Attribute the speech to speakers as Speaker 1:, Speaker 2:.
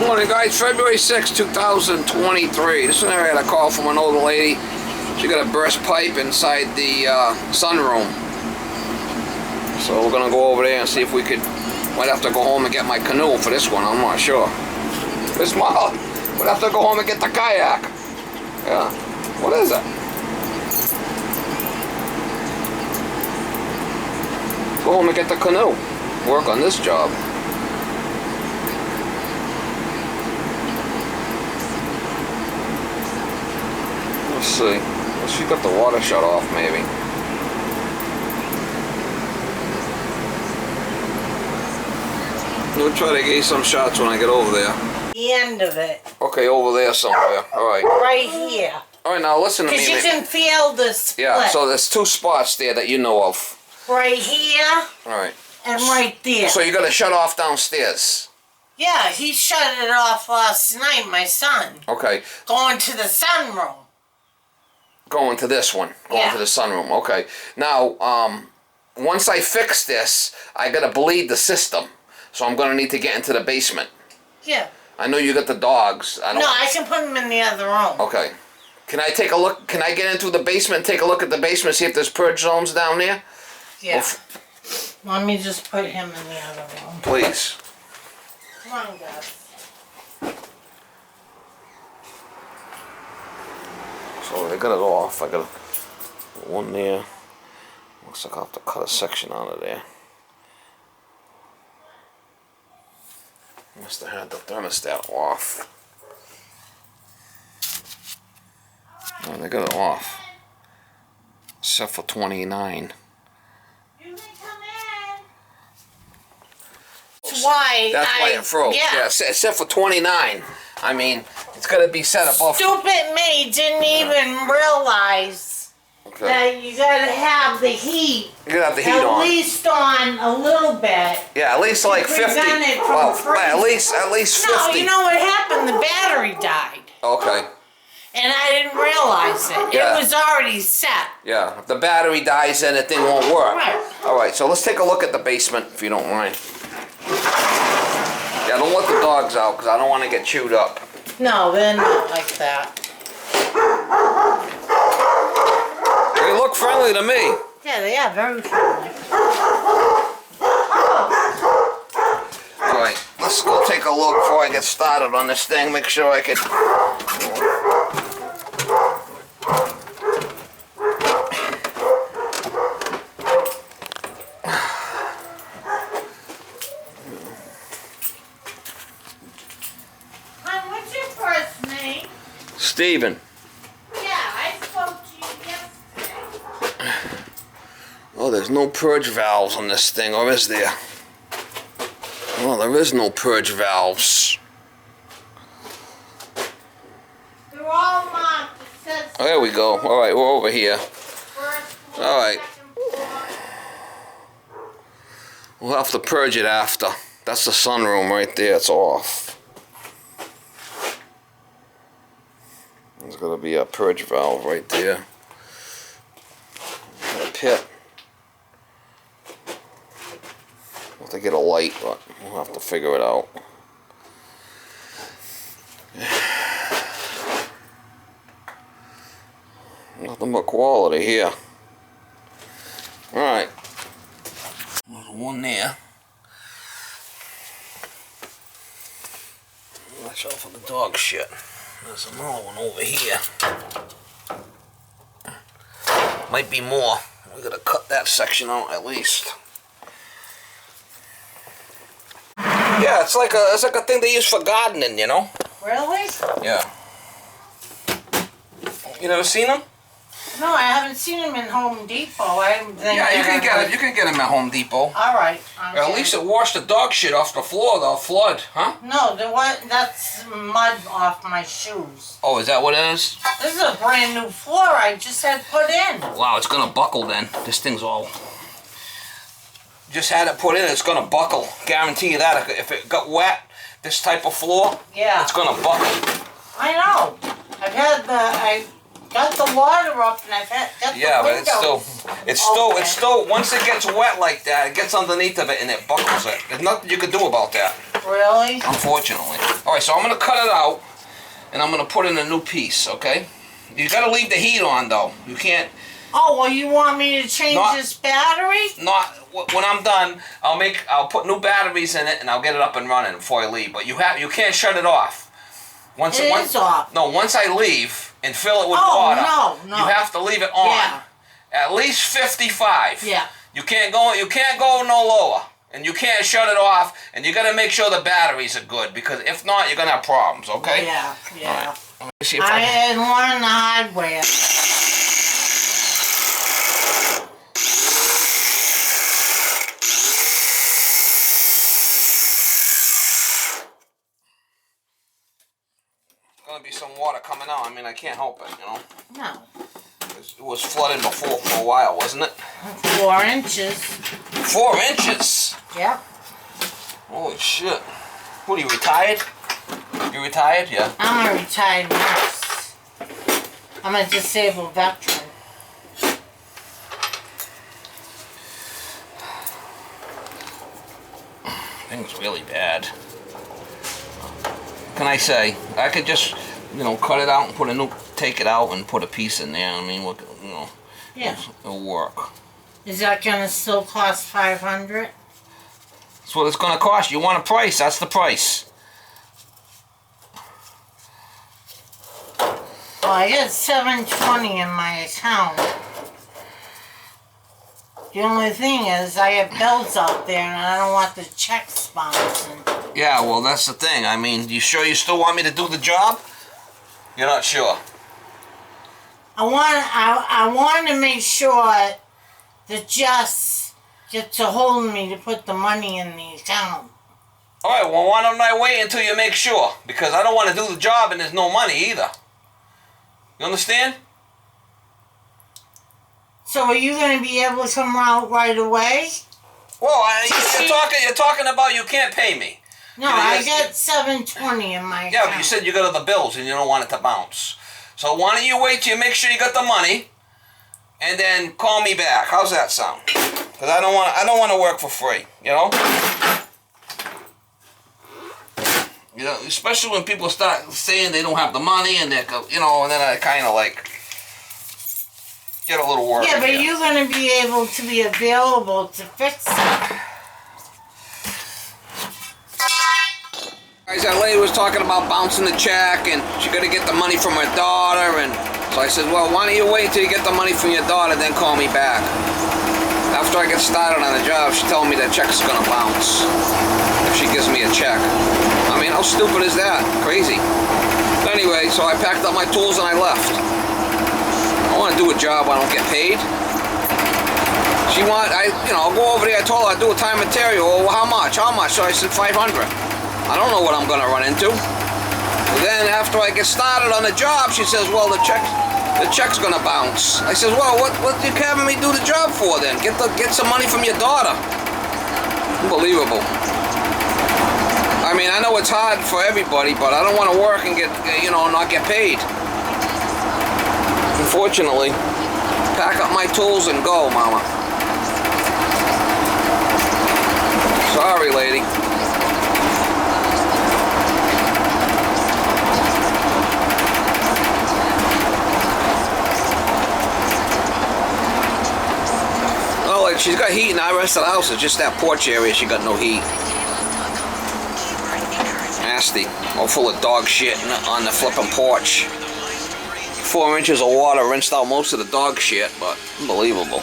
Speaker 1: Morning guys, February 6, 2023. This one I had a call from an older lady. She got a burst pipe inside the sunroom. So we're gonna go over there and see if we could, might have to go home and get my canoe for this one, I'm not sure. This small, we'd have to go home and get the kayak. Yeah, what is it? Go home and get the canoe. Work on this job. Let's see. Well, she got the water shut off, maybe. We'll try to get some shots when I get over there.
Speaker 2: The end of it.
Speaker 1: Okay, over there somewhere. All right.
Speaker 2: Right here.
Speaker 1: All right, now listen to me.
Speaker 2: Because you can feel the split.
Speaker 1: Yeah, so there's two spots there that you know of.
Speaker 2: Right here.
Speaker 1: All right.
Speaker 2: And right there.
Speaker 1: So you got to shut off downstairs.
Speaker 2: Yeah, he shut it off last night, my son.
Speaker 1: Okay.
Speaker 2: Going to the sunroom.
Speaker 1: Going to this one. Going to the sunroom. Okay. Now, once I fix this, I got to bleed the system. So I'm going to need to get into the basement.
Speaker 2: Yeah.
Speaker 1: I know you got the dogs.
Speaker 2: No, I can put them in the other room.
Speaker 1: Okay. Can I take a look? Can I get into the basement and take a look at the basement, see if there's purge zones down there?
Speaker 2: Yeah. Let me just put him in the other room.
Speaker 1: Please.
Speaker 2: Come on, guys.
Speaker 1: So I got it off. I got one there. Looks like I'll have to cut a section out of there. Must have had the thermostat off. Oh, they got it off. Except for 29.
Speaker 2: You can come in. That's why
Speaker 1: it froze. Yeah, except for 29. I mean, it's got to be set above.
Speaker 2: Stupid me didn't even realize that you gotta have the heat.
Speaker 1: You gotta have the heat on.
Speaker 2: At least on a little bit.
Speaker 1: Yeah, at least like 50. Well, at least 50.
Speaker 2: No, you know what happened? The battery died.
Speaker 1: Okay.
Speaker 2: And I didn't realize it.
Speaker 1: Yeah.
Speaker 2: It was already set.
Speaker 1: Yeah, if the battery dies, then the thing won't work.
Speaker 2: Right.
Speaker 1: All right, so let's take a look at the basement, if you don't mind. Yeah, don't let the dogs out, because I don't want to get chewed up.
Speaker 2: No, they're not like that.
Speaker 1: They look friendly to me.
Speaker 2: Yeah, they are very friendly.
Speaker 1: All right, let's go take a look before I get started on this thing. Make sure I can.
Speaker 2: Hon, what's your first name?
Speaker 1: Steven. Oh, there's no purge valves on this thing, or is there? Oh, there is no purge valves.
Speaker 2: They're all marked. It says
Speaker 1: Oh, there we go. All right, we're over here.
Speaker 2: first floor,
Speaker 1: All right.
Speaker 2: second floor.
Speaker 1: We'll have to purge it after. That's the sunroom right there. It's off. There's going to be a purge valve right there. A pit. We'll have to get a light, but we'll have to figure it out. Nothing but quality here. Alright. There's one there. Watch out for the dog shit. There's another one over here. Might be more. We gotta cut that section out at least. Yeah, it's like a thing they use for gardening, you know?
Speaker 2: Really?
Speaker 1: Yeah. You never seen them?
Speaker 2: No, I haven't seen them in Home Depot. I didn't think
Speaker 1: Yeah, you can get it. You can get them at Home Depot.
Speaker 2: All right. Okay.
Speaker 1: At least it washed the dog shit off the floor, the flood, huh?
Speaker 2: No, that's mud off my shoes.
Speaker 1: Oh, is that what it is?
Speaker 2: This is a brand new floor I just had put in.
Speaker 1: Wow, it's gonna buckle then. This thing's all. Just had it put in, it's gonna buckle. Guarantee you that. If it got wet, this type of floor,
Speaker 2: Yeah.
Speaker 1: it's gonna buckle.
Speaker 2: I know. I got the water up and I've got the
Speaker 1: Yeah, but
Speaker 2: windows
Speaker 1: it's still, once it gets wet like that, it gets underneath of it and it buckles it. There's nothing you can do about that.
Speaker 2: Really?
Speaker 1: Unfortunately. Alright, so I'm going to cut it out, and I'm going to put in a new piece, okay? You got to leave the heat on, though. You can't...
Speaker 2: Oh, well, you want me to change this battery?
Speaker 1: When I'm done, I'll put new batteries in it, and I'll get it up and running before I leave. But you can't shut it off. Once
Speaker 2: off.
Speaker 1: No, once I leave and fill it with water,
Speaker 2: no.
Speaker 1: you have to leave it on.
Speaker 2: Yeah.
Speaker 1: At least 55.
Speaker 2: Yeah.
Speaker 1: You can't go no lower. And you can't shut it off, and you got to make sure the batteries are good, because if not, you're going to have problems, okay?
Speaker 2: Yeah.
Speaker 1: Right. Let me see if
Speaker 2: I learned the hard way.
Speaker 1: Going to be some water coming out. I mean, I can't help it, you know?
Speaker 2: No.
Speaker 1: It was flooding before for a while, wasn't it?
Speaker 2: 4 inches.
Speaker 1: 4 inches?
Speaker 2: Yep.
Speaker 1: Holy shit. What, are you retired? You retired? Yeah.
Speaker 2: I'm a retired nurse. I'm a disabled veteran.
Speaker 1: Thing's really bad. What can I say? I could just, cut it out and take it out and put a piece in there. I mean,
Speaker 2: Yeah.
Speaker 1: It'll work.
Speaker 2: Is that gonna still cost $500?
Speaker 1: That's what it's gonna cost. You want a price? That's the price.
Speaker 2: Well, I got $720 in my account. The only thing is, I have bills out there, and I don't want the checks bouncing.
Speaker 1: Yeah, well, that's the thing. I mean, you sure you still want me to do the job? You're not sure.
Speaker 2: I want to make sure that Jess gets a hold of me to put the money in the account.
Speaker 1: Alright, well, why don't I wait until you make sure? Because I don't want to do the job and there's no money either. You understand?
Speaker 2: So are you going to be able to come out right away?
Speaker 1: Well, you're talking about you can't pay me.
Speaker 2: No, I got $720 in my account.
Speaker 1: Yeah, but you said you got other bills and you don't want it to bounce. So why don't you wait till you make sure you got the money, and then call me back? How's that sound? Because I don't want to work for free. You know. Especially when people start saying they don't have the money, and and then I kind of like get a little worried.
Speaker 2: Yeah, but you're going to be able to be available to fix it.
Speaker 1: Guys, that lady was talking about bouncing the check, and she got to get the money from her daughter, and so I said, well, why don't you wait until you get the money from your daughter, then call me back. After I get started on the job, she told me that check's gonna bounce if she gives me a check. I mean, how stupid is that? Crazy. Anyway, so I packed up my tools and I left. I want to do a job I don't get paid. I'll go over there. I told her I'd do a time and material. Well, how much? How much? So I said 500. I don't know what I'm going to run into. And then after I get started on the job, she says, well, the check's going to bounce. I says, well, what you having me do the job for then? Get some money from your daughter. Unbelievable. I mean, I know it's hard for everybody, but I don't want to work and not get paid. Unfortunately, pack up my tools and go, mama. Sorry, lady. She's got heat in the rest of the house. It's just that porch area she got no heat. Nasty. All full of dog shit on the flipping porch. 4 inches of water rinsed out most of the dog shit, but unbelievable.